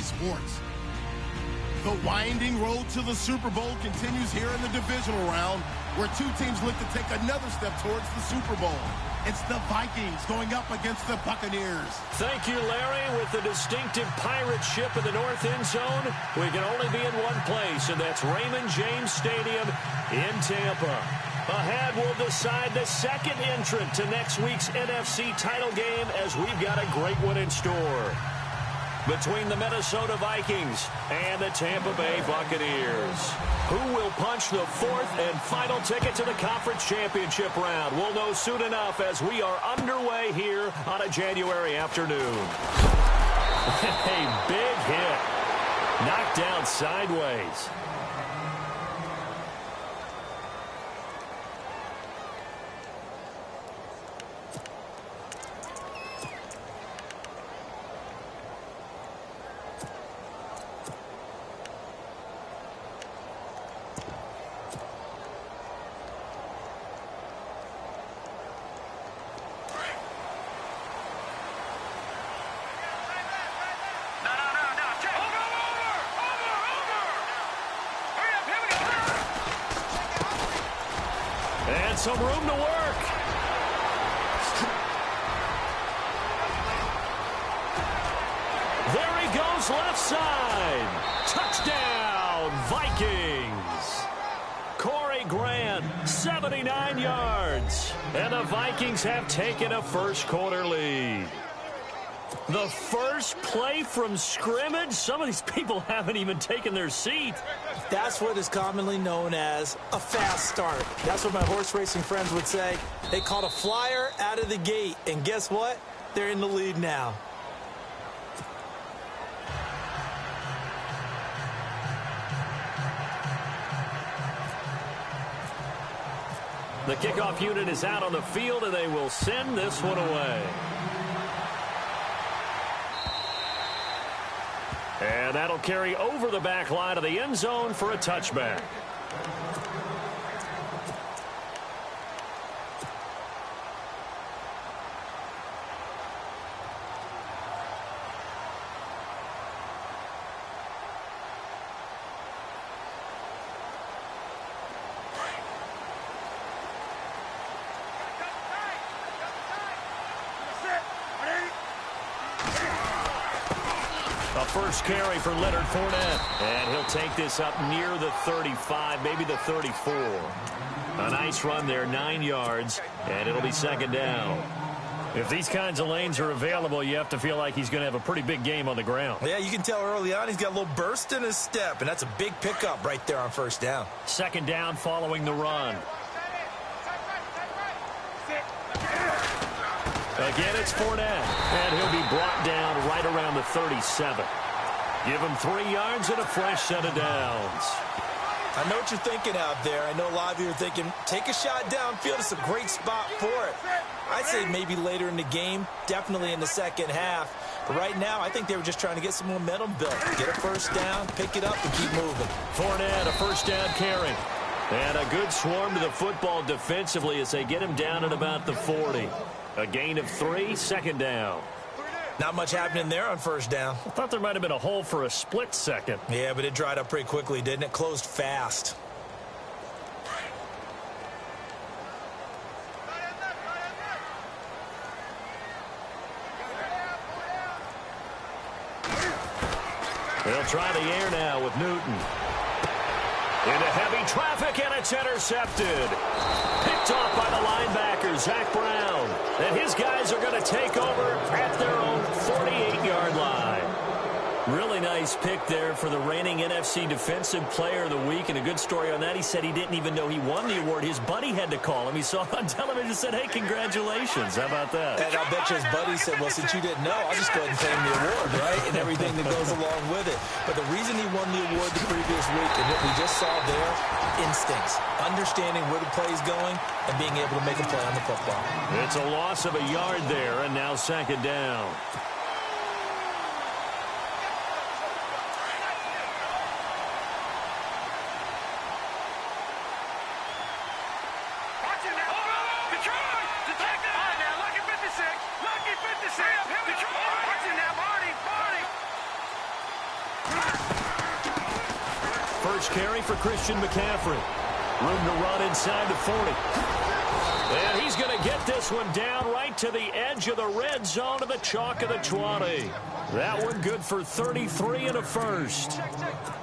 sports. The winding road to the Super Bowl continues here in the divisional round, where two teams look to take another step towards the Super Bowl. It's the Vikings going up against the Buccaneers. Thank you, Larry. With the distinctive pirate ship in the north end zone, we can only be in one place, and that's Raymond James Stadium in Tampa. Ahead, we'll decide the second entrant to next week's NFC title game, as we've got a great one in store between the Minnesota Vikings and the Tampa Bay Buccaneers. Who will punch the fourth and final ticket to the conference championship round? We'll know soon enough as we are underway here on a January afternoon. A big hit. Knocked down sideways. Some room to work. There he goes, left side. Touchdown, Vikings. Corey Grant, 79 yards. And the Vikings have taken a first-quarter lead. The first play from scrimmage? Some of these people haven't even taken their seat. That's what is commonly known as a fast start. That's what my horse racing friends would say. They caught a flyer out of the gate, and guess what? They're in the lead now. The kickoff unit is out on the field, and they will send this one away. And that'll carry over the back line of the end zone for a touchback. First carry for Leonard Fournette. And he'll take this up near the 35, maybe the 34. A nice run there, 9 yards, and it'll be second down. If these kinds of lanes are available, you have to feel like he's going to have a pretty big game on the ground. Yeah, you can tell early on he's got a little burst in his step, and that's a big pickup right there on first down. Second down following the run. Again, it's Fournette, and he'll be brought down right around the 37. Give him 3 yards and a fresh set of downs. I know what you're thinking out there. I know a lot of you are thinking, take a shot downfield. It's a great spot for it. I'd say maybe later in the game, definitely in the second half. But right now, I think they were just trying to get some momentum built. Get a first down, pick it up, and keep moving. Fournette, a first down carry. And a good swarm to the football defensively as they get him down at about the 40. A gain of 3, second down. Not much happening there on first down. I thought there might have been a hole for a split second. Yeah, but it dried up pretty quickly, didn't it? Closed fast. They'll try the air now with Newton. Into heavy traffic, and it's intercepted. Picked off by the linebacker, Zach Brown. And his guys are going to take over at their own 48-yard line. Really nice pick there for the reigning NFC Defensive Player of the Week. And a good story on that, he said he didn't even know he won the award. His buddy had to call him. He saw it on television and said, hey, congratulations. How about that? And I'll bet you his buddy said, well, since you didn't know, I'll just go ahead and pay him the award, right? And everything that goes along with it. But the reason he won the award the previous week and what we just saw there, instincts, understanding where the play is going and being able to make a play on the football. It's a loss of a yard there, and now second down. first carry for Christian McCaffrey. Room to run inside the 40. And he's going to get this one down right to the edge of the red zone to the chalk of the 20. That one good for 33 and a first.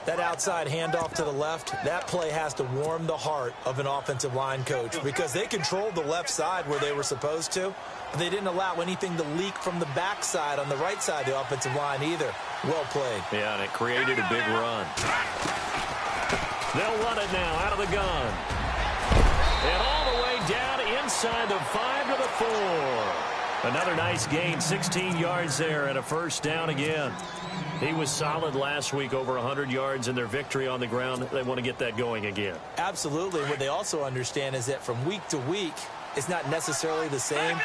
That outside handoff to the left, that play has to warm the heart of an offensive line coach because they controlled the left side where they were supposed to, but they didn't allow anything to leak from the backside on the right side of the offensive line either. Well played. Yeah, and it created a big run. They'll run it now out of the gun. And all the way down inside the 5 to the 4. Another nice gain, 16 yards there and a first down again. He was solid last week, over 100 yards in their victory on the ground. They want to get that going again. Absolutely. What they also understand is that from week to week, it's not necessarily the same,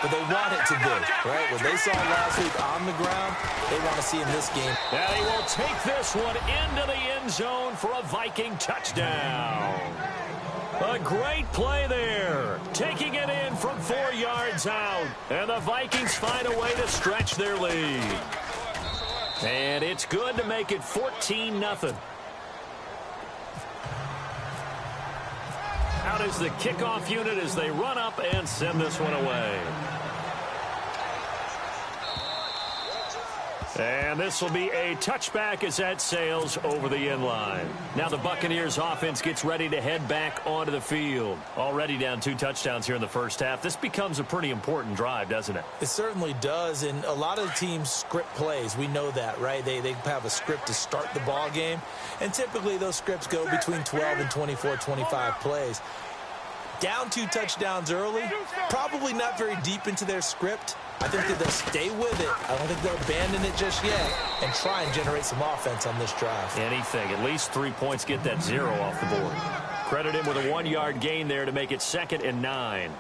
but they want it to be, right? What they saw last week on the ground, they want to see in this game. And he will take this one into the end zone for a Viking touchdown. A great play there. Taking it in from 4 yards out. And the Vikings find a way to stretch their lead. And it's good to make it 14-0. Out is the kickoff unit as they run up and send this one away. And this will be a touchback as that sails over the end line. Now the Buccaneers offense gets ready to head back onto the field. Already down 2 touchdowns here in the first half. This becomes a pretty important drive, doesn't it? It certainly does, and a lot of teams script plays. We know that, right? They have a script to start the ball game, and typically those scripts go between 12 and 24, 25 plays. Down 2 touchdowns early, probably not very deep into their script. I think that they'll stay with it. I don't think they'll abandon it just yet and try and generate some offense on this drive. Anything. At least 3 points, get that 0 off the board. Credit him with a 1-yard gain there to make it 2nd and 9.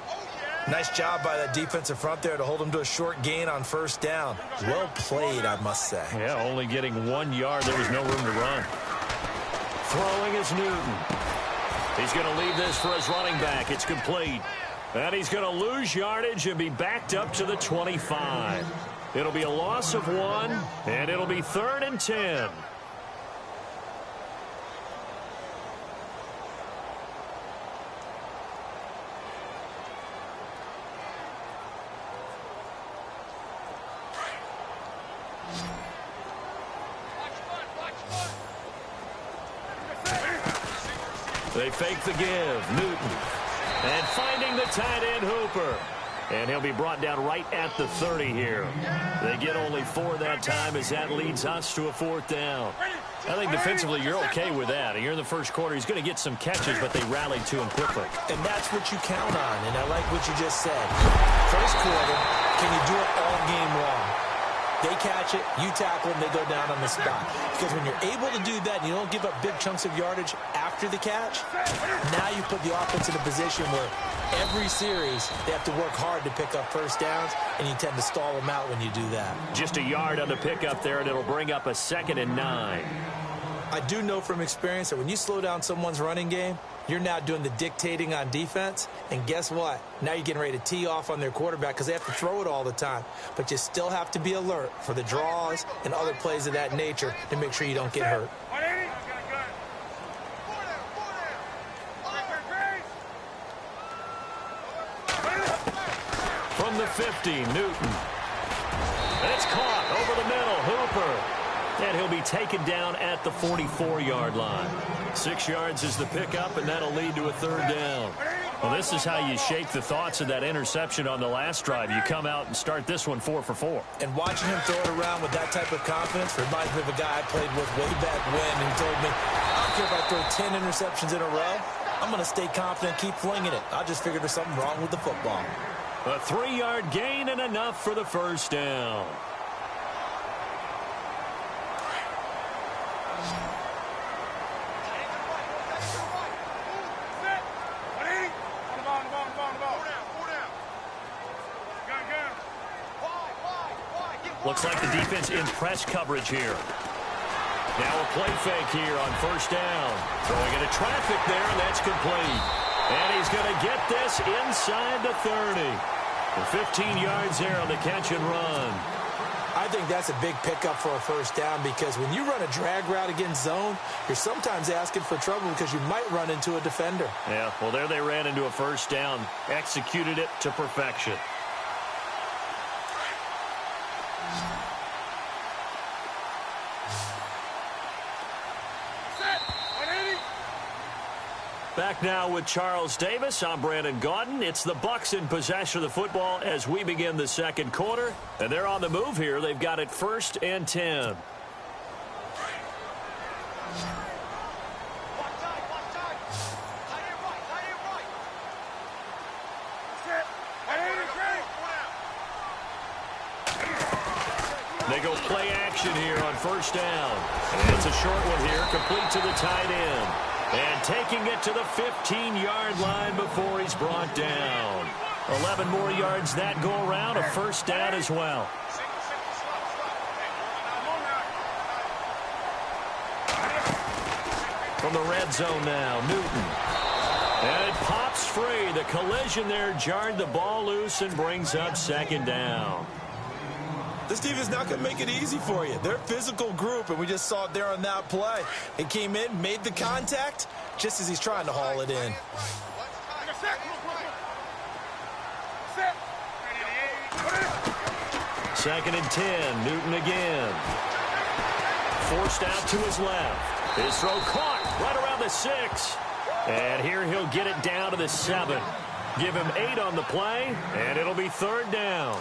Nice job by that defensive front there to hold him to a short gain on first down. Well played, I must say. Yeah, only getting 1 yard. There was no room to run. Throwing is Newton. He's going to leave this for his running back. It's complete. And he's going to lose yardage and be backed up to the 25. It'll be a loss of 1, and it'll be 3rd and 10. They fake the give. Newton. And finding the tight end, Hooper. And he'll be brought down right at the 30 here. They get only 4 that time as that leads us to a 4th down. I think defensively you're okay with that. You're in the first quarter. He's going to get some catches, but they rallied to him quickly. And that's what you count on, and I like what you just said. First quarter, can you do it all game long? They catch it, you tackle them, they go down on the spot. Because when you're able to do that and you don't give up big chunks of yardage after the catch, now you put the offense in a position where every series they have to work hard to pick up first downs, and you tend to stall them out when you do that. Just a yard on the pickup there, and it'll bring up a 2nd and 9. I do know from experience that when you slow down someone's running game, you're now doing the dictating on defense, and guess what? Now you're getting ready to tee off on their quarterback because they have to throw it all the time. But you still have to be alert for the draws and other plays of that nature to make sure you don't get hurt. From the 50, Newton. And it's caught over the middle, Hooper. And he'll be taken down at the 44-yard line. 6 yards is the pickup, and that'll lead to a 3rd down. Well, this is how you shake the thoughts of that interception on the last drive. You come out and start this one 4 for 4. And watching him throw it around with that type of confidence reminds me of a guy I played with way back when, and he told me, I don't care if I throw 10 interceptions in a row. I'm going to stay confident, keep flinging it. I just figured there's something wrong with the football. A 3-yard gain and enough for the first down. Looks like the defense in press coverage here. Now a play fake here on first down. Throwing into traffic there, and that's complete. And he's going to get this inside the 30. For 15 yards there on the catch and run. I I think that's a big pickup for a first down because when you run a drag route against zone, you're sometimes asking for trouble because you might run into a defender. Yeah, well, there they ran into a first down, executed it to perfection. Back now with Charles Davis. I'm Brandon Gaudin. It's the Bucs in possession of the football as we begin the second quarter. And they're on the move here. They've got it 1st and 10. They go play action here on 1st down. And it's a short one here, complete to the tight end. And taking it to the 15-yard line before he's brought down. 11 more yards that go around, a 1st down as well. From the red zone now, Newton. And it pops free. The collision there jarred the ball loose and brings up 2nd down. This team is not going to make it easy for you. They're a physical group, and we just saw it there on that play. He came in, made the contact, just as he's trying to haul it in. 2nd and 10, Newton again. Forced out to his left. His throw caught right around the 6. And here he'll get it down to the 7. Give him 8 on the play, and it'll be 3rd down.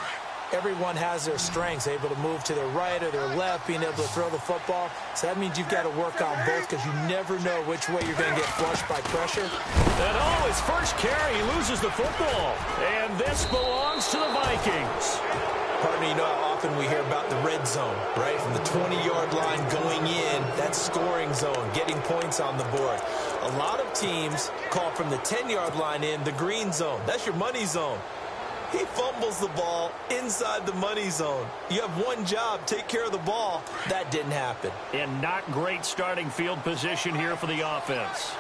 Everyone has their strengths, able to move to their right or their left, being able to throw the football. So that means you've got to work on both because you never know which way you're going to get flushed by pressure. And his first carry, he loses the football. And this belongs to the Vikings. Partner, you know how often we hear about the red zone, right? From the 20-yard line going in, that's scoring zone, getting points on the board. A lot of teams call from the 10-yard line in the green zone. That's your money zone. He fumbles the ball inside the money zone. You have one job, take care of the ball. That didn't happen. And not great starting field position here for the offense.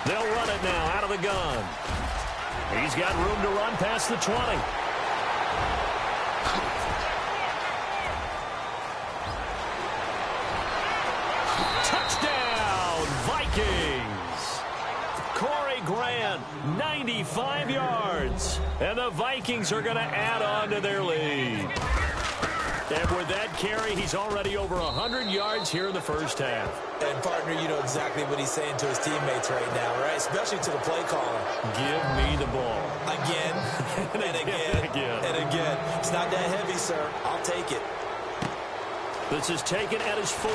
They'll run it now out of the gun. He's got room to run past the 20. Touchdown, Vikings. Corey Grant, 95 yards. And the Vikings are going to add on to their lead. And with that carry, he's already over 100 yards here in the first half. And, partner, you know exactly what he's saying to his teammates right now, right? Especially to the play caller. Give me the ball. Again, and again, and again. It's not that heavy, sir. I'll take it. This is taken at his 4.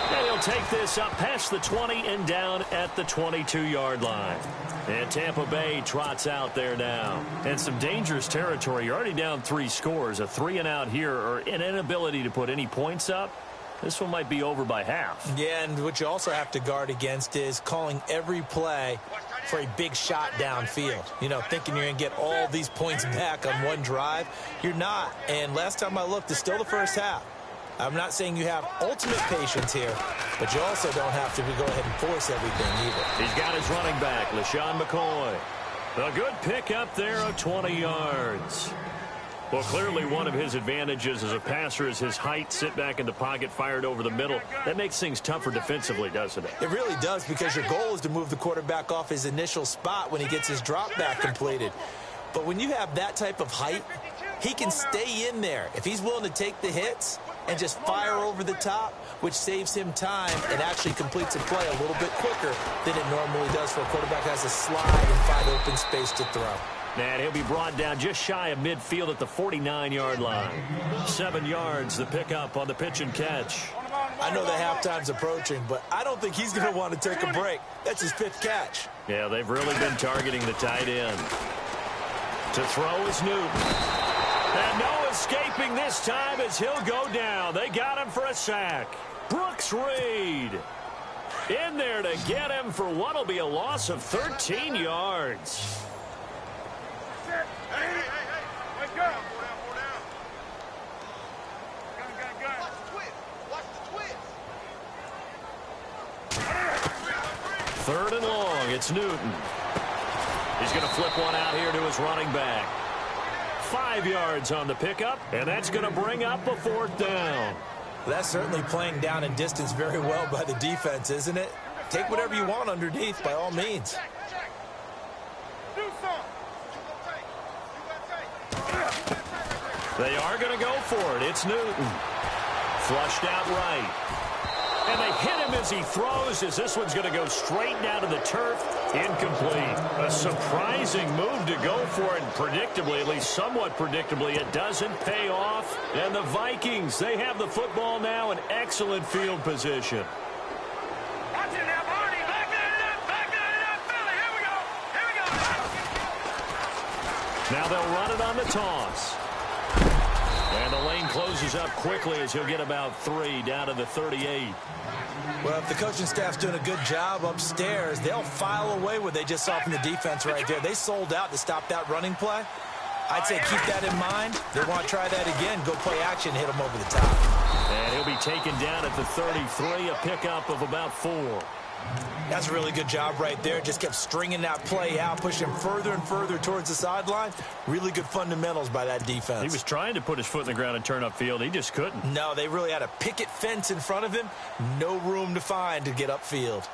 And he'll take this up past the 20 and down at the 22-yard line. And Tampa Bay trots out there now. And some dangerous territory. You're already down 3 scores. A 3-and-out here or an inability to put any points up. This one might be over by half. Yeah, and what you also have to guard against is calling every play for a big shot downfield. You know, thinking you're going to get all these points back on one drive. You're not. And last time I looked, it's still the first half. I'm not saying you have ultimate patience here, but you also don't have to go ahead and force everything either. He's got his running back, LaShawn McCoy. A good pickup there of 20 yards. Well, clearly one of his advantages as a passer is his height, sit back in the pocket, fired over the middle. That makes things tougher defensively, doesn't it? It really does, because your goal is to move the quarterback off his initial spot when he gets his drop back completed. But when you have that type of height, he can stay in there. If he's willing to take the hits and just fire over the top, which saves him time and actually completes a play a little bit quicker than it normally does for a quarterback who has to slide and find open space to throw. And he'll be brought down just shy of midfield at the 49-yard line. 7 yards, the pickup on the pitch and catch. I know the halftime's approaching, but I don't think he's going to want to take a break. That's his 5th catch. Yeah, they've really been targeting the tight end. To throw is Newton. And no escaping this time as he'll go down. They got him for a sack. Brooks Reed in there to get him for what will be a loss of 13 yards. Third and long. It's Newton. He's going to flip one out here to his running back. 5 yards on the pickup, and that's going to bring up a 4th down. That's certainly playing down in distance very well by the defense, isn't it? Take whatever you want underneath, by all means. They are going to go for it. It's Newton. Flushed out right. And they hit him as he throws, as this one's going to go straight down to the turf. Incomplete. A surprising move to go for it, and predictably, at least somewhat predictably, it doesn't pay off. And the Vikings, they have the football now in excellent field position. Now they'll run it on the toss. And the lane closes up quickly as he'll get about 3 down to the 38. Well, if the coaching staff's doing a good job upstairs, they'll file away what they just saw from the defense right there. They sold out to stop that running play. I'd say keep that in mind. They want to try that again. Go play action, hit them over the top. And he'll be taken down at the 33, a pickup of about 4. That's a really good job right there. Just kept stringing that play out, pushing further and further towards the sideline. Really good fundamentals by that defense. He was trying to put his foot in the ground and turn upfield. He just couldn't. No, they really had a picket fence in front of him. No room to find to get upfield.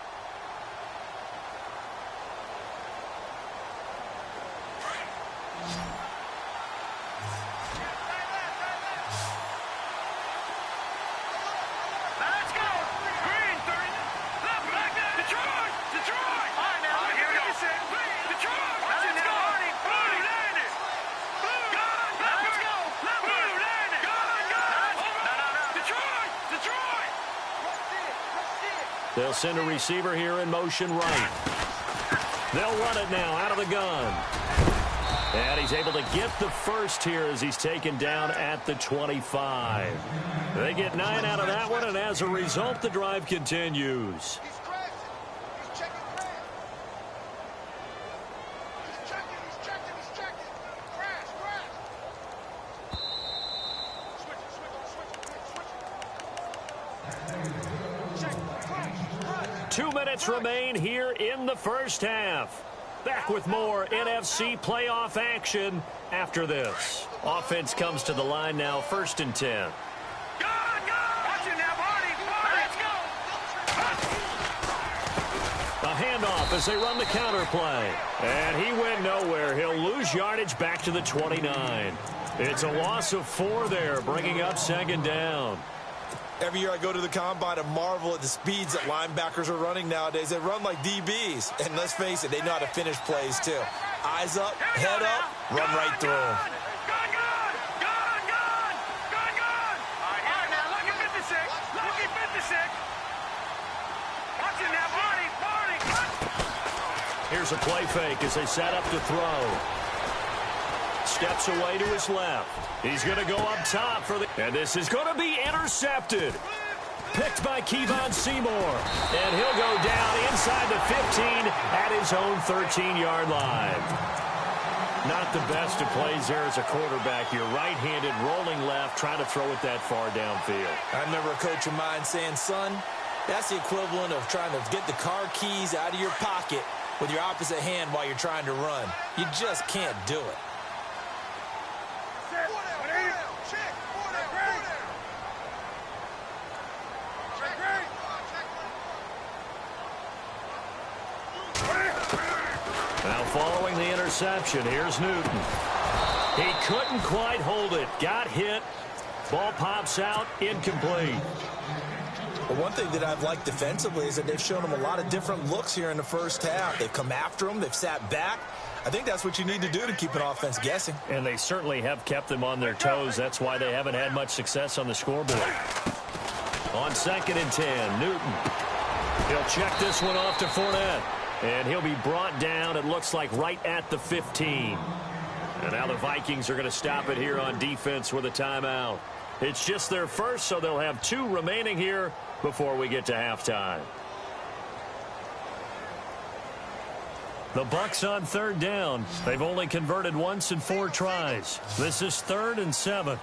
They'll send a receiver here in motion right. They'll run it now out of the gun. And he's able to get the first here as he's taken down at the 25. They get 9 out of that one, and as a result, the drive continues. 2 minutes remain here in the first half. Back with more NFC playoff action after this. Offense comes to the line now, 1st and 10. A handoff as they run the counter play. And he went nowhere. He'll lose yardage back to the 29. It's a loss of 4 there, bringing up 2nd down. Every year I go to the combine and marvel at the speeds that linebackers are running nowadays. They run like DBs. And let's face it, they know how to finish plays too. Eyes up, head up, run right through them. Here's a play fake as they set up to throw. Steps away to his left. He's going to go up top for the... And this is going to be intercepted. Picked by Kevon Seymour. And he'll go down inside the 15 at his own 13-yard line. Not the best of plays there as a quarterback. You're right-handed, rolling left, trying to throw it that far downfield. I remember a coach of mine saying, son, that's the equivalent of trying to get the car keys out of your pocket with your opposite hand while you're trying to run. You just can't do it. Now following the interception, here's Newton. He couldn't quite hold it. Got hit. Ball pops out, incomplete. But one thing that I've liked defensively is that they've shown him a lot of different looks here in the first half. They've come after him. They've sat back. I think that's what you need to do to keep an offense guessing. And they certainly have kept them on their toes. That's why they haven't had much success on the scoreboard. On 2nd and 10, Newton. He'll check this one off to Fournette. And he'll be brought down, it looks like, right at the 15. And now the Vikings are going to stop it here on defense with a timeout. It's just their first, so they'll have 2 remaining here before we get to halftime. The Bucs on 3rd down. They've only converted once in 4 tries. This is 3rd and 7.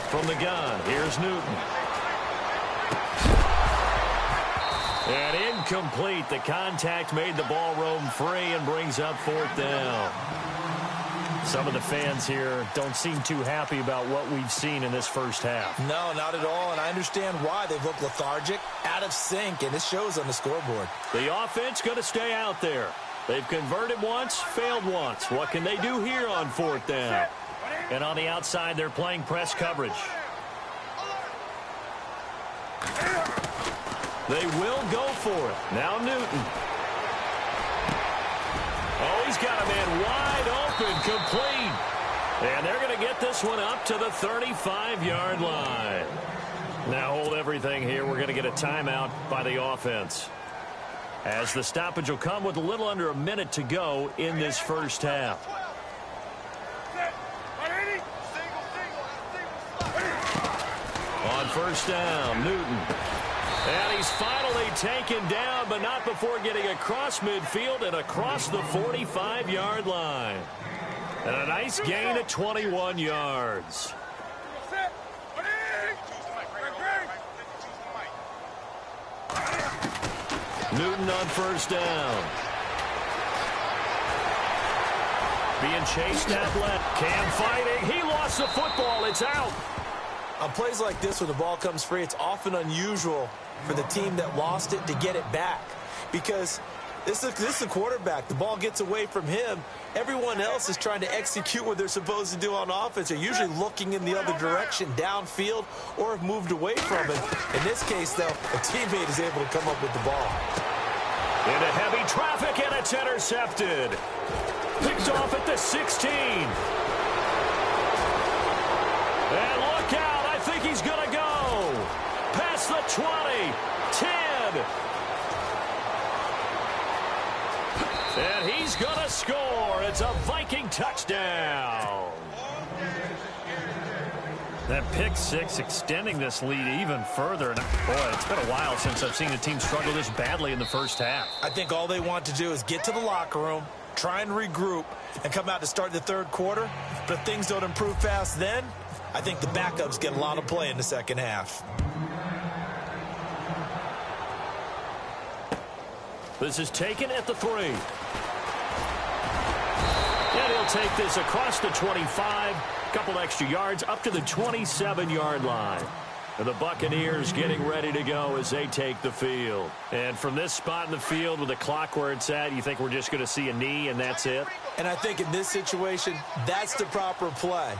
From the gun, here's Newton. And incomplete. The contact made the ball roam free and brings up 4th down. Some of the fans here don't seem too happy about what we've seen in this first half. No, not at all, and I understand why. They've looked lethargic, out of sync, and it shows on the scoreboard. The offense going to stay out there. They've converted once, failed once. What can they do here on 4th down? And on the outside, they're playing press coverage. They will go for it. Now Newton. Oh, he's got a man wide open, complete. And they're going to get this one up to the 35-yard line. Now hold everything here. We're going to get a timeout by the offense, as the stoppage will come with a little under a minute to go in this first half. On 1st down, Newton. And he's finally taken down, but not before getting across midfield and across the 45-yard line. And a nice gain of 21 yards. Newton on 1st down. Being chased out left. Cam fighting. He lost the football. It's out. On plays like this, when the ball comes free, it's often unusual for the team that lost it to get it back, because this is the quarterback. The ball gets away from him. Everyone else is trying to execute what they're supposed to do on offense. They're usually looking in the other direction, downfield, or have moved away from it. In this case, though, a teammate is able to come up with the ball. Into heavy traffic, and it's intercepted. Picked off at the 16. And look out. I think he's going to go. Past the 20. 10. And he's going to score. It's a Viking touchdown. That pick six extending this lead even further. And boy, it's been a while since I've seen a team struggle this badly in the first half. I think all they want to do is get to the locker room, try and regroup, and come out to start the third quarter. But if things don't improve fast then, I think the backups get a lot of play in the second half. This is taken at the 3. And he'll take this across the 25. A couple extra yards up to the 27-yard line. And the Buccaneers getting ready to go as they take the field. And from this spot in the field with the clock where it's at, you think we're just going to see a knee and that's it? And I think in this situation, that's the proper play.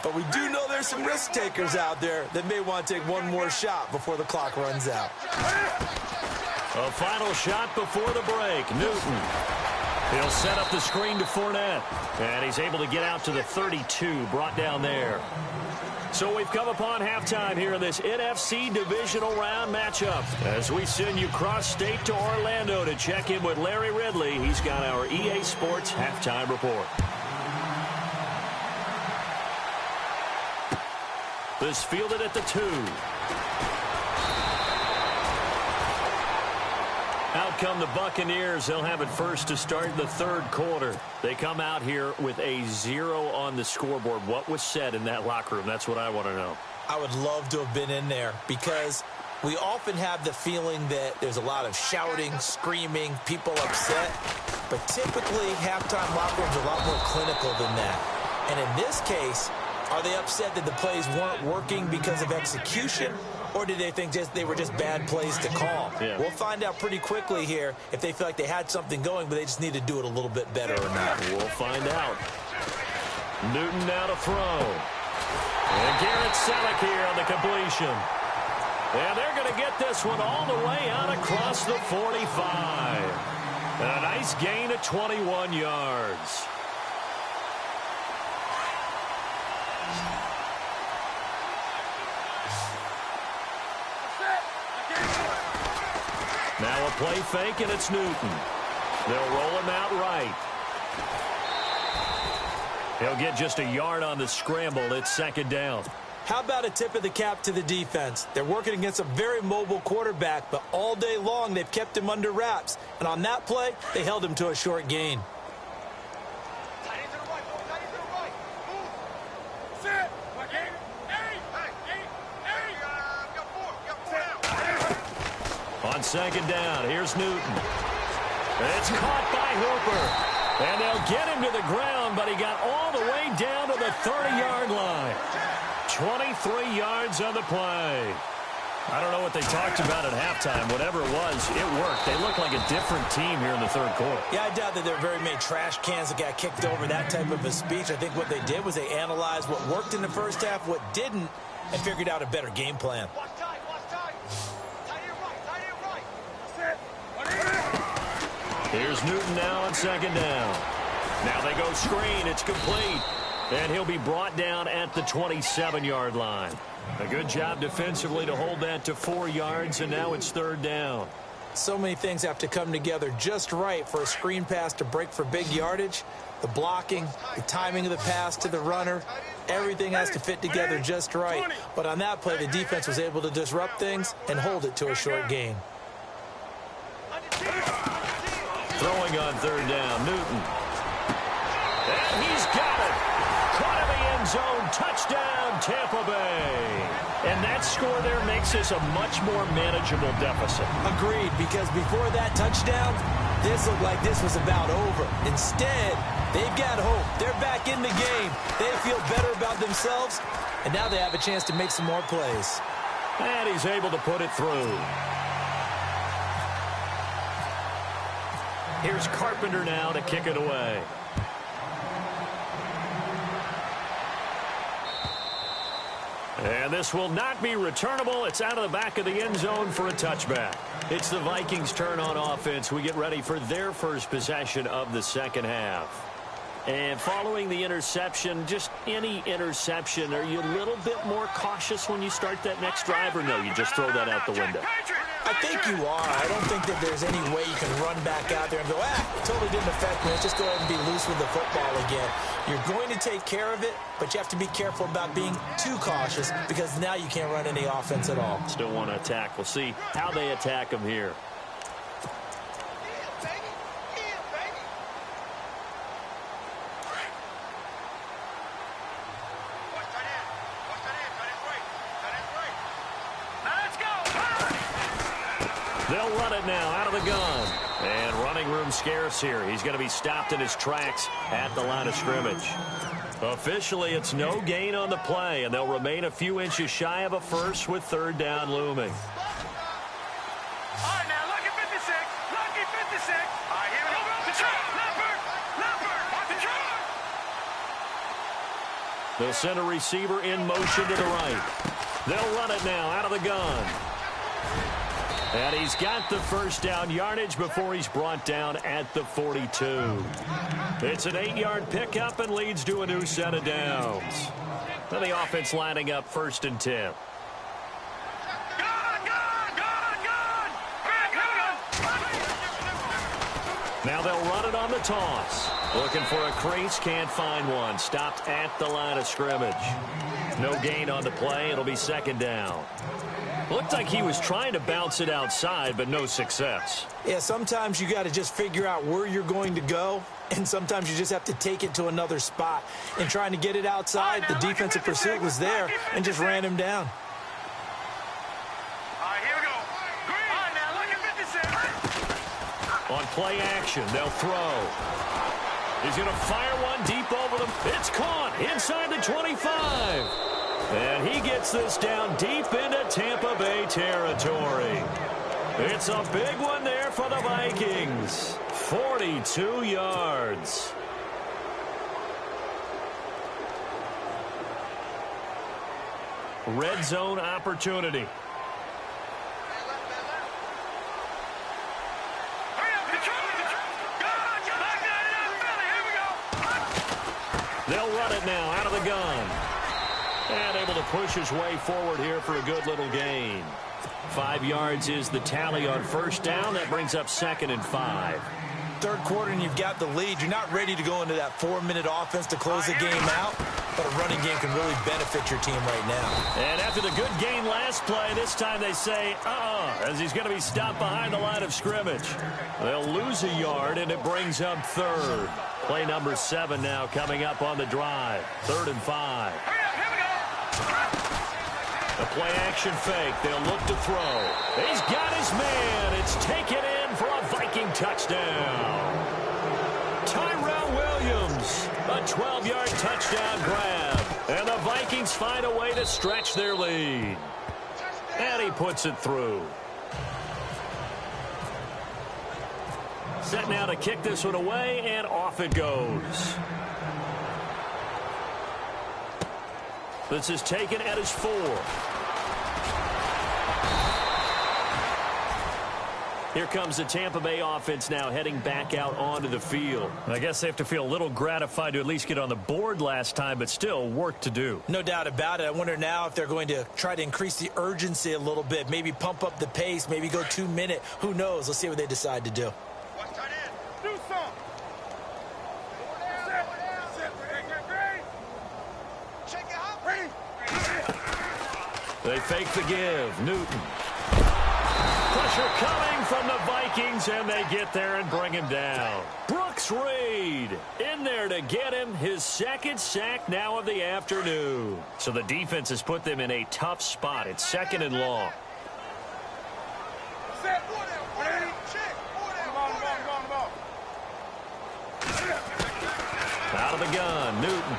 But we do know there's some risk takers out there that may want to take one more shot before the clock runs out. A final shot before the break. Newton. He'll set up the screen to Fournette. And he's able to get out to the 32, brought down there. So we've come upon halftime here in this NFC divisional round matchup, as we send you cross-state to Orlando to check in with Larry Ridley. He's got our EA Sports halftime report. This fielded at the 2. Out come the Buccaneers. They'll have it first to start the third quarter. They come out here with a 0 on the scoreboard. What was said in that locker room? That's what I want to know. I would love to have been in there, because we often have the feeling that there's a lot of shouting, screaming, people upset. But typically, halftime locker rooms are a lot more clinical than that. And in this case, are they upset that the plays weren't working because of execution? Or did they think they were just bad plays to call? Yeah. We'll find out pretty quickly here if they feel like they had something going, but they just need to do it a little bit better or not. We'll find out. Newton now to throw. And Garrett Selleck here on the completion. And they're going to get this one all the way out across the 45. And a nice gain of 21 yards. Now a play fake, and it's Newton. They'll roll him out right. He'll get just a yard on the scramble. It's second down. How about a tip of the cap to the defense? They're working against a very mobile quarterback, but all day long they've kept him under wraps. And on that play, they held him to a short gain. second down. Here's Newton. It's caught by Hooper. And they'll get him to the ground, but he got all the way down to the 30-yard line. 23 yards on the play. I don't know what they talked about at halftime. Whatever it was, it worked. They look like a different team here in the third quarter. Yeah, I doubt that there are very many trash cans that got kicked over, that type of a speech. I think what they did was they analyzed what worked in the first half, what didn't, and figured out a better game plan. Here's Newton now on second down. Now they go screen. It's complete. And he'll be brought down at the 27-yard line. A good job defensively to hold that to 4 yards, and now it's third down. So many things have to come together just right for a screen pass to break for big yardage. The blocking, the timing of the pass to the runner, everything has to fit together just right. But on that play, the defense was able to disrupt things and hold it to a short gain. Throwing on third down, Newton. And he's got it. Caught in the end zone. Touchdown, Tampa Bay. And that score there makes this a much more manageable deficit. Agreed, because before that touchdown, this looked like this was about over. Instead, they've got hope. They're back in the game. They feel better about themselves, and now they have a chance to make some more plays. And he's able to put it through. Here's Carpenter now to kick it away. And this will not be returnable. It's out of the back of the end zone for a touchback. It's the Vikings' turn on offense. We get ready for their first possession of the second half. And following the interception, just any interception, are you a little bit more cautious when you start that next drive, or no, you just throw that out the window? I think you are. I don't think that there's any way you can run back out there and go, it totally didn't affect me. Let's just go ahead and be loose with the football again. You're going to take care of it, but you have to be careful about being too cautious because now you can't run any offense at all. Still want to attack. We'll see how they attack them here. They'll run it now out of the gun. And running room scarce here. He's going to be stopped in his tracks at the line of scrimmage. Officially, it's no gain on the play, and they'll remain a few inches shy of a first with third down looming. All right, now, lucky 56. Lucky 56. All right, here we go. The trap. Leopard. Watch the trap. They'll send a receiver in motion to the right. They'll run it now out of the gun. And he's got the first down yardage before he's brought down at the 42. It's an 8-yard pickup and leads to a new set of downs. And the offense lining up 1st and 10. Now they'll run it on the toss. Looking for a crease, can't find one. Stopped at the line of scrimmage. No gain on the play. It'll be 2nd down. Looked like he was trying to bounce it outside, but no success. Yeah, sometimes you got to just figure out where you're going to go, and sometimes you just have to take it to another spot. In trying to get it outside, the defensive pursuit was there and just ran him down. All right, here we go. Green. All right, now, look at 56. On play action, they'll throw. He's going to fire one deep over them. It's caught inside the 25. And he gets this down deep into Tampa Bay territory. It's a big one there for the Vikings. 42 yards. Red zone opportunity. They'll run it now out of the gun. And able to push his way forward here for a good little gain. 5 yards is the tally on 1st down. That brings up 2nd and 5. Third quarter and you've got the lead. You're not ready to go into that 4-minute offense to close the game out, but a running game can really benefit your team right now. And after the good gain last play, this time they say, as he's going to be stopped behind the line of scrimmage. They'll lose a yard, and it brings up 3rd. Play number 7 now coming up on the drive. 3rd and 5. The play-action fake. They'll look to throw. He's got his man. It's taken in for a Viking touchdown. Tyrell Williams, a 12-yard touchdown grab. And the Vikings find a way to stretch their lead. And he puts it through. Set now to kick this one away, and off it goes. This is taken at his 4. Here comes the Tampa Bay offense now heading back out onto the field. I guess they have to feel a little gratified to at least get on the board last time, but still work to do. No doubt about it. I wonder now if they're going to try to increase the urgency a little bit, maybe pump up the pace, maybe go 2-minute. Who knows? Let's see what they decide to do. They fake the give. Newton. Pressure coming from the Vikings, and they get there and bring him down. Brooks Reed in there to get him his second sack now of the afternoon. So the defense has put them in a tough spot. It's 2nd and long. Out of the gun, Newton.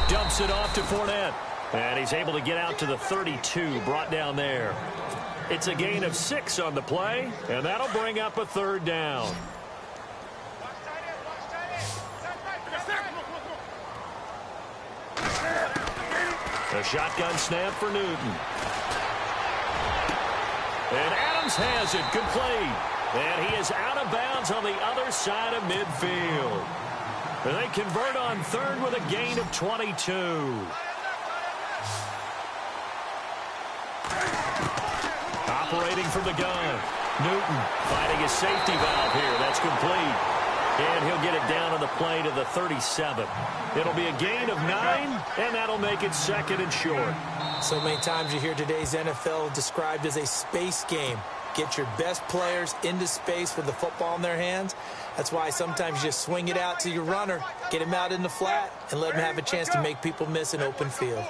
Dumps it off to Fournette. And he's able to get out to the 32, brought down there. It's a gain of 6 on the play, and that'll bring up a 3rd down. A shotgun snap for Newton. And Adams has it complete. And he is out of bounds on the other side of midfield. And they convert on 3rd with a gain of 22. Operating from the gun. Newton finding his safety valve here. That's complete. And he'll get it down on the play to the 37. It'll be a gain of 9, and that'll make it 2nd and short. So many times you hear today's NFL described as a space game. Get your best players into space with the football in their hands. That's why sometimes you just swing it out to your runner, get him out in the flat, and let him have a chance to make people miss an open field.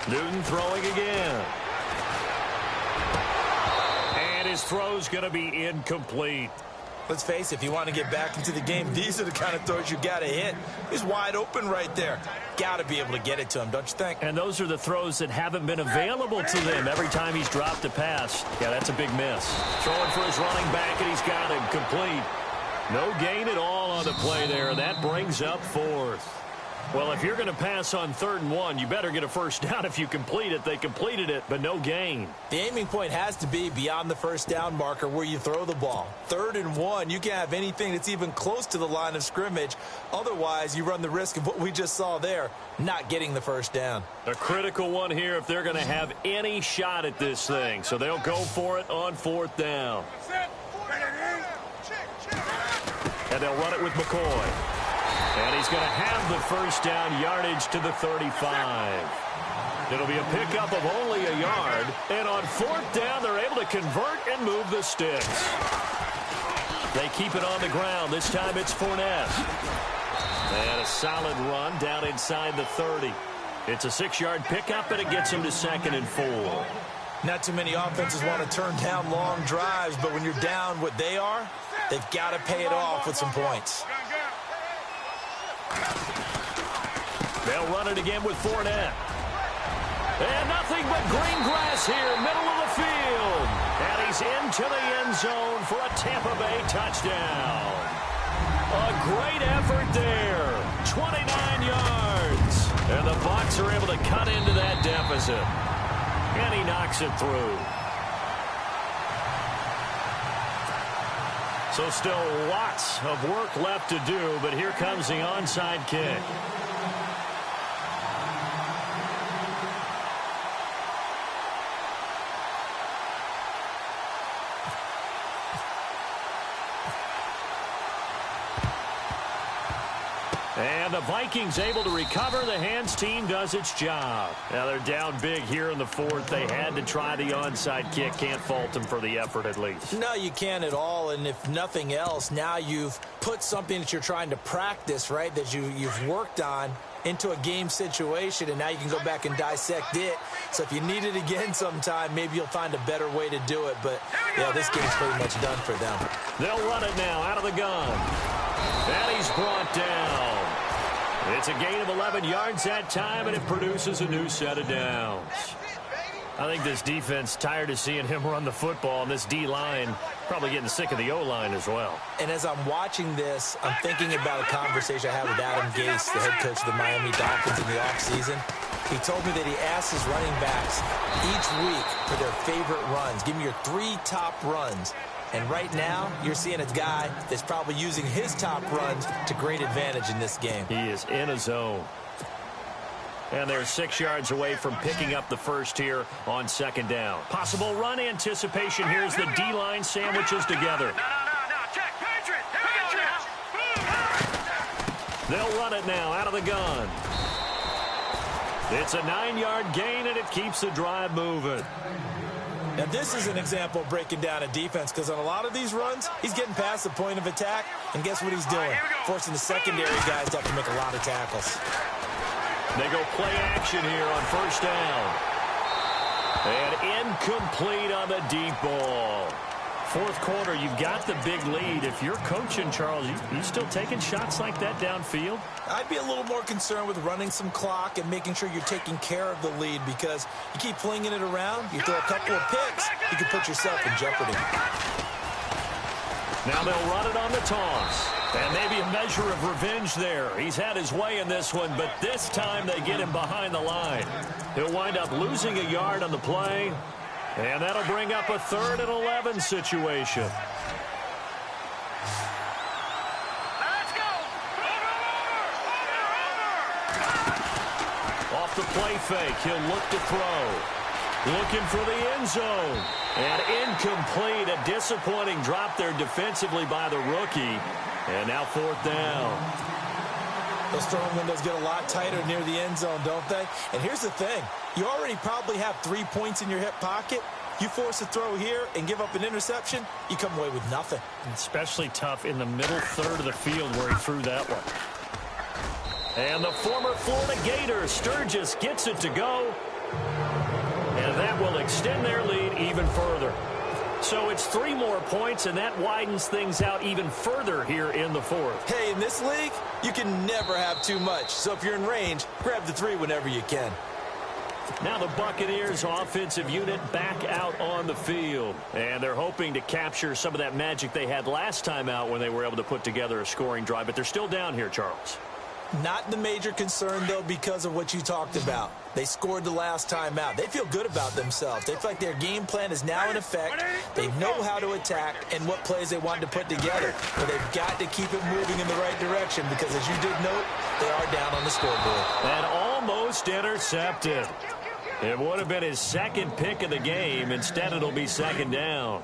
Newton throwing again. And his throw's going to be incomplete. Let's face it, if you want to get back into the game, these are the kind of throws you got to hit. He's wide open right there. Got to be able to get it to him, don't you think? And those are the throws that haven't been available to them every time he's dropped a pass. Yeah, that's a big miss. Throwing for his running back, and he's got him complete. No gain at all on the play there, and that brings up 4th. Well, if you're going to pass on 3rd and 1, you better get a first down if you complete it. They completed it, but no gain. The aiming point has to be beyond the first down marker where you throw the ball. 3rd and 1, you can't have anything that's even close to the line of scrimmage. Otherwise, you run the risk of what we just saw there, not getting the first down. A critical one here if they're going to have any shot at this thing. So they'll go for it on 4th down. And they'll run it with McCoy. And he's going to have the first down, yardage to the 35. It'll be a pickup of only a yard. And on 4th down, they're able to convert and move the sticks. They keep it on the ground. This time it's Fournette. And a solid run down inside the 30. It's a 6-yard pickup, and it gets him to 2nd and 4. Not too many offenses want to turn down long drives, but when you're down what they are, they've got to pay it off with some points. They'll run it again with Fournette. And nothing but green grass here, middle of the field. And he's into the end zone for a Tampa Bay touchdown. A great effort there. 29 yards. And the Bucs are able to cut into that deficit. And he knocks it through. So still lots of work left to do, but here comes the onside kick. And And the Vikings able to recover. The hands team does its job. Now they're down big here in the fourth. They had to try the onside kick. Can't fault them for the effort at least. No, you can't at all. And if nothing else, now you've put something that you're trying to practice, right, that you've worked on into a game situation, and now you can go back and dissect it. So if you need it again sometime, maybe you'll find a better way to do it. But, yeah, this game's pretty much done for them. They'll run it now out of the gun. And he's brought down. It's a gain of 11 yards that time, and it produces a new set of downs. I think this defense tired of seeing him run the football, and this D-line probably getting sick of the O-line as well. And as I'm watching this, I'm thinking about a conversation I had with Adam Gase, the head coach of the Miami Dolphins in the offseason. He told me that he asked his running backs each week for their favorite runs. Give me your 3 top runs. And right now, you're seeing a guy that's probably using his top runs to great advantage in this game. He is in a zone. And they're 6 yards away from picking up the first here on second down. Possible run anticipation. Here's the D-line sandwiches together. Check, Patriot. They'll run it now out of the gun. It's a 9-yard gain, and it keeps the drive moving. Now, this is an example of breaking down a defense, because on a lot of these runs, he's getting past the point of attack, and guess what he's doing? Forcing the secondary guys to have to make a lot of tackles. They go play action here on first down. And incomplete on the deep ball. Fourth quarter, you've got the big lead. If you're coaching, Charles, you still taking shots like that downfield? I'd be a little more concerned with running some clock and making sure you're taking care of the lead, because you keep flinging it around, you throw a couple of picks, you can put yourself in jeopardy. Now they'll run it on the toss. And maybe a measure of revenge there. He's had his way in this one, but this time they get him behind the line. He'll wind up losing a yard on the play, and that'll bring up a 3rd and 11 situation. Let's go. Off the play fake, he'll look to throw. Looking for the end zone. And incomplete. A disappointing drop there defensively by the rookie. And now 4th down. Those throwing windows get a lot tighter near the end zone, don't they? And here's the thing. You already probably have 3 points in your hip pocket. You force a throw here and give up an interception, you come away with nothing. Especially tough in the middle third of the field where he threw that one. And the former Florida Gator, Sturgis, gets it to go. And that will extend their lead even further. So it's 3 more points, and that widens things out even further here in the fourth. Hey, in this league, you can never have too much. So if you're in range, grab the 3 whenever you can. Now the Buccaneers offensive unit back out on the field. And they're hoping to capture some of that magic they had last time out when they were able to put together a scoring drive. But they're still down here, Charles. Not the major concern, though, because of what you talked about. They scored the last time out. They feel good about themselves. They feel like their game plan is now in effect. They know how to attack and what plays they want to put together. But they've got to keep it moving in the right direction, because, as you did note, they are down on the scoreboard. And almost intercepted. It would have been his 2nd pick of the game. Instead, it'll be 2nd down.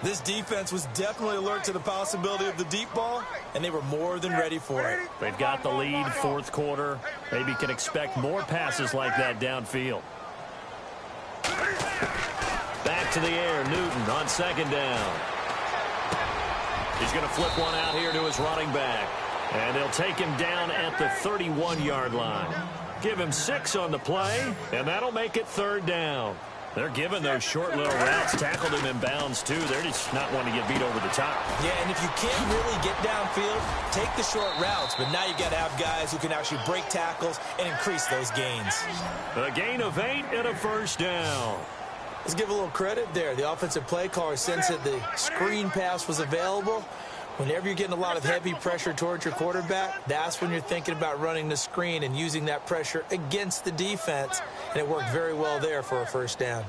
This defense was definitely alert to the possibility of the deep ball, and they were more than ready for it. They've got the lead, 4th quarter. Maybe can expect more passes like that downfield. Back to the air, Newton on 2nd down. He's going to flip one out here to his running back. And they'll take him down at the 31-yard line. Give him 6 on the play, and that'll make it 3rd down. They're giving those short little routes. Tackled him in bounds, too. They're just not wanting to get beat over the top. Yeah, and if you can't really get downfield, take the short routes. But now you got to have guys who can actually break tackles and increase those gains. A gain of 8 and a 1st down. Let's give a little credit there. The offensive play caller sensed that the screen pass was available. Whenever you're getting a lot of heavy pressure towards your quarterback, that's when you're thinking about running the screen and using that pressure against the defense. And it worked very well there for a 1st down.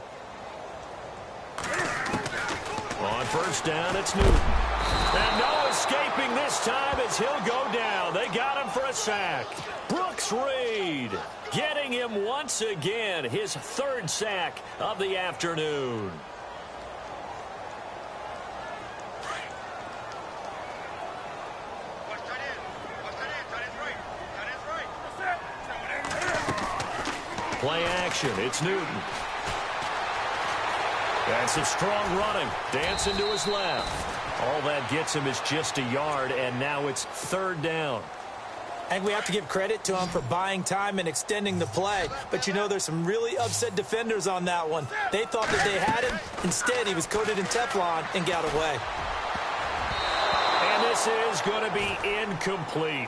On 1st down, it's Newton. And no escaping this time as he'll go down. They got him for a sack. Brooks Reed getting him once again, his 3rd sack of the afternoon. Play action. It's Newton. That's some strong running. Dancing to his left. All that gets him is just a yard, and now it's third down. I think we have to give credit to him for buying time and extending the play. But, you know, there's some really upset defenders on that one. They thought that they had him. Instead, he was coated in Teflon and got away. And this is going to be incomplete.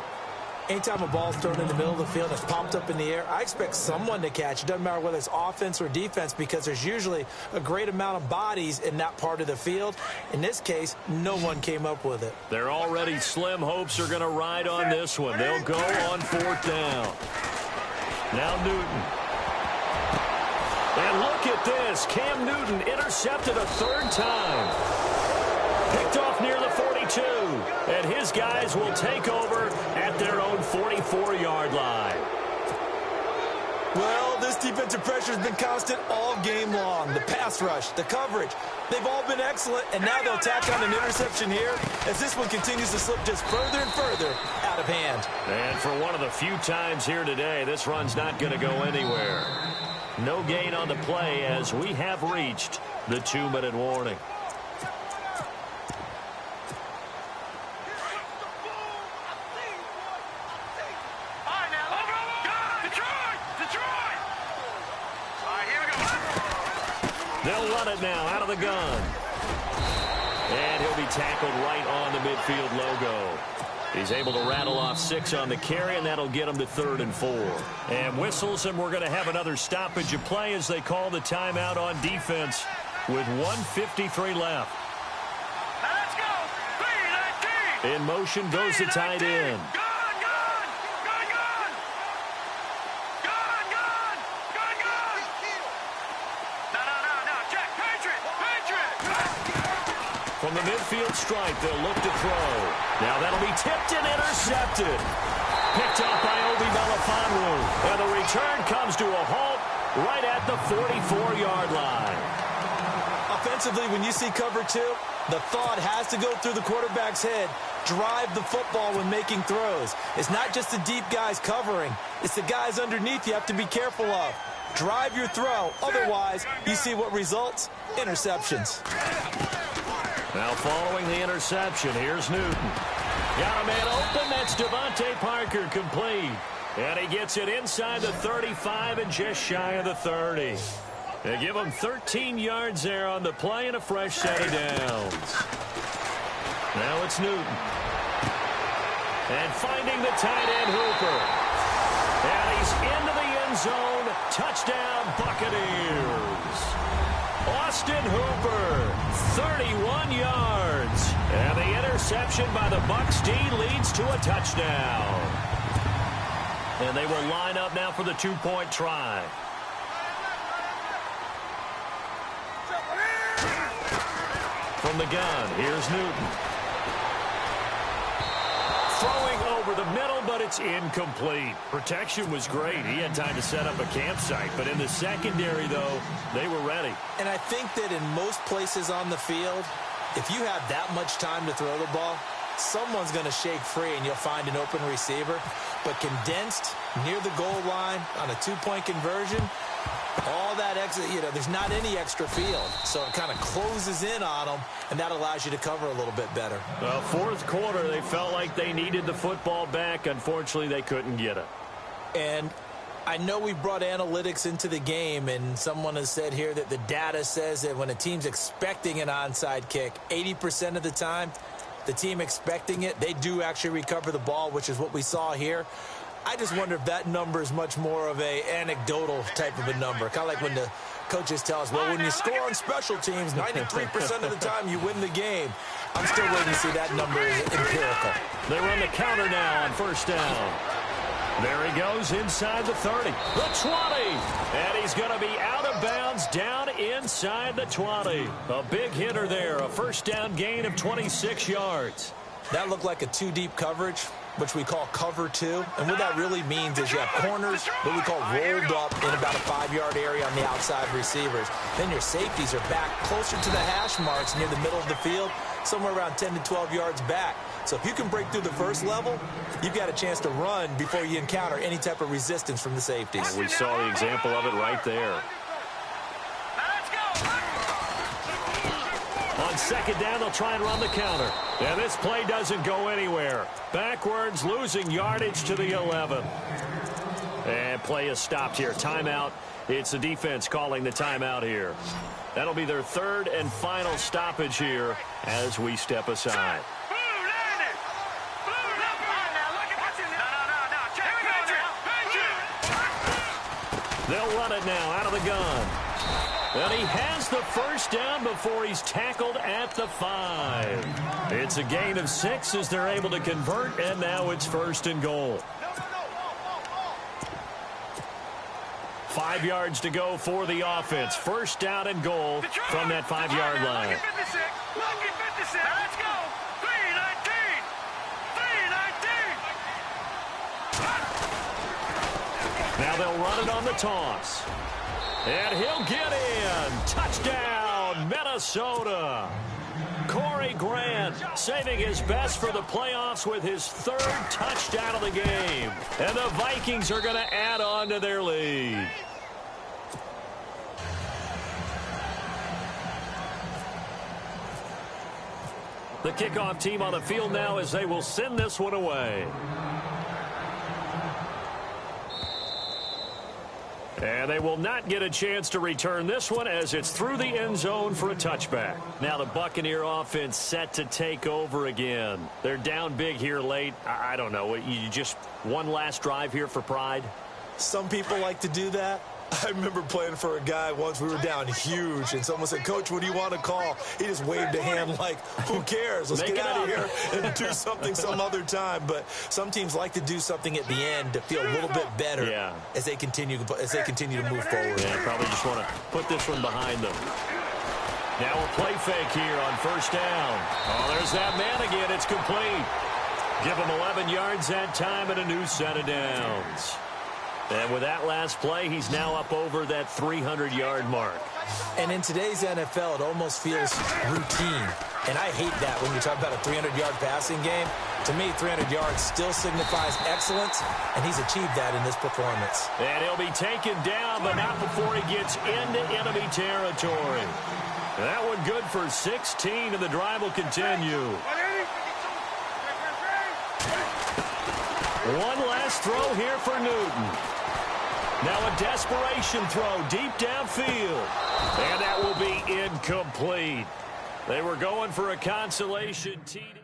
Anytime a ball's thrown in the middle of the field and it's popped up in the air, I expect someone to catch. It doesn't matter whether it's offense or defense because there's usually a great amount of bodies in that part of the field. In this case, no one came up with it. Their already slim hopes are going to ride on this one. They'll go on fourth down. Now Newton. And look at this. Cam Newton intercepted a third time. Picked off near the 42. And his guys will take over at their own 44-yard line. Well, this defensive pressure has been constant all game long. The pass rush, the coverage, they've all been excellent, and now they'll tack on an interception here as this one continues to slip just further and further out of hand. And for one of the few times here today, this run's not going to go anywhere. No gain on the play as we have reached the 2-minute warning. They'll run it now out of the gun. And he'll be tackled right on the midfield logo. He's able to rattle off 6 on the carry, and that'll get him to 3rd and 4. And whistles, and we're going to have another stoppage of play as they call the timeout on defense with 1:53 left. Let's go. 3-19. In motion goes the tight end. From the midfield stripe, they'll look to throw. Now that'll be tipped and intercepted. Picked off by Obi Melifonwu. And the return comes to a halt right at the 44-yard line. Offensively, when you see cover 2, the thought has to go through the quarterback's head. Drive the football when making throws. It's not just the deep guys covering. It's the guys underneath you have to be careful of. Drive your throw. Otherwise, you see what results? Interceptions. Now following the interception, here's Newton. Got a man open. That's Devontae Parker complete. And he gets it inside the 35 and just shy of the 30. They give him 13 yards there on the play and a fresh set of downs. Now it's Newton. And finding the tight end Hooper. And he's into the end zone. Touchdown Buccaneers. Austin Hooper, 31 yards. And the interception by the Bucs D leads to a touchdown. And they will line up now for the 2-point try. From the gun, here's Newton. Throwing over the middle, but it's incomplete. Protection was great. He had time to set up a campsite. But in the secondary, though, they were ready. And I think that in most places on the field, if you have that much time to throw the ball, someone's going to shake free and you'll find an open receiver. But condensed near the goal line on a 2-point conversion, all that extra, there's not any extra field. So it kind of closes in on them, and that allows you to cover a little bit better. Well, fourth quarter, they felt like they needed the football back. Unfortunately, they couldn't get it. And I know we brought analytics into the game, and someone has said here that the data says that when a team's expecting an onside kick, 80% of the time, the team expecting it, they do actually recover the ball, which is what we saw here. I just wonder if that number is much more of a anecdotal type of a number. Kind of like when the coaches tell us, well, when you score on special teams, 93% of the time you win the game. I'm still waiting to see that number is empirical. They run the counter now on first down. There he goes inside the 30, the 20, and he's going to be out of bounds down inside the 20. A big hitter there, a first down gain of 26 yards. That looked like a 2-deep coverage, which we call cover 2. And what that really means is you have corners, what we call rolled up in about a 5 5-yard area on the outside receivers. Then your safeties are back closer to the hash marks near the middle of the field, somewhere around 10 to 12 yards back. So if you can break through the first level, you've got a chance to run before you encounter any type of resistance from the safeties. We saw the example of it right there. On second down, they'll try and run the counter. And this play doesn't go anywhere. Backwards, losing yardage to the 11. And play is stopped here. Timeout. It's the defense calling the timeout here. That'll be their third and final stoppage here as we step aside. They'll run it now out of the gun. And he has the first down before he's tackled at the 5. It's a gain of 6 as they're able to convert, and now it's first and goal. 5 yards to go for the offense. First down and goal from that 5-yard line. Let's go. 3-19. 3-19. Now they'll run it on the toss. And he'll get in. Touchdown, Minnesota. Corey Grant saving his best for the playoffs with his third touchdown of the game. And the Vikings are going to add on to their lead. The kickoff team on the field now as they will send this one away. And they will not get a chance to return this one as it's through the end zone for a touchback. Now the Buccaneer offense set to take over again. They're down big here late. I don't know. You just one last drive here for pride? Some people like to do that. I remember playing for a guy once. We were down huge, and someone said, "Coach, what do you want to call?" He just waved a hand like, who cares? Let's get out of here and do something some other time. But some teams like to do something at the end to feel a little bit better as they continue to move forward. Yeah, probably just want to put this one behind them. Now a play fake here on first down. Oh, there's that man again. It's complete. Give him 11 yards that time and a new set of downs. And with that last play, he's now up over that 300-yard mark. And in today's NFL, it almost feels routine. And I hate that when you talk about a 300-yard passing game. To me, 300 yards still signifies excellence, and he's achieved that in this performance. And he'll be taken down, but not before he gets into enemy territory. That one good for 16, and the drive will continue. One last throw here for Newton. Now a desperation throw deep downfield. And that will be incomplete. They were going for a consolation TD.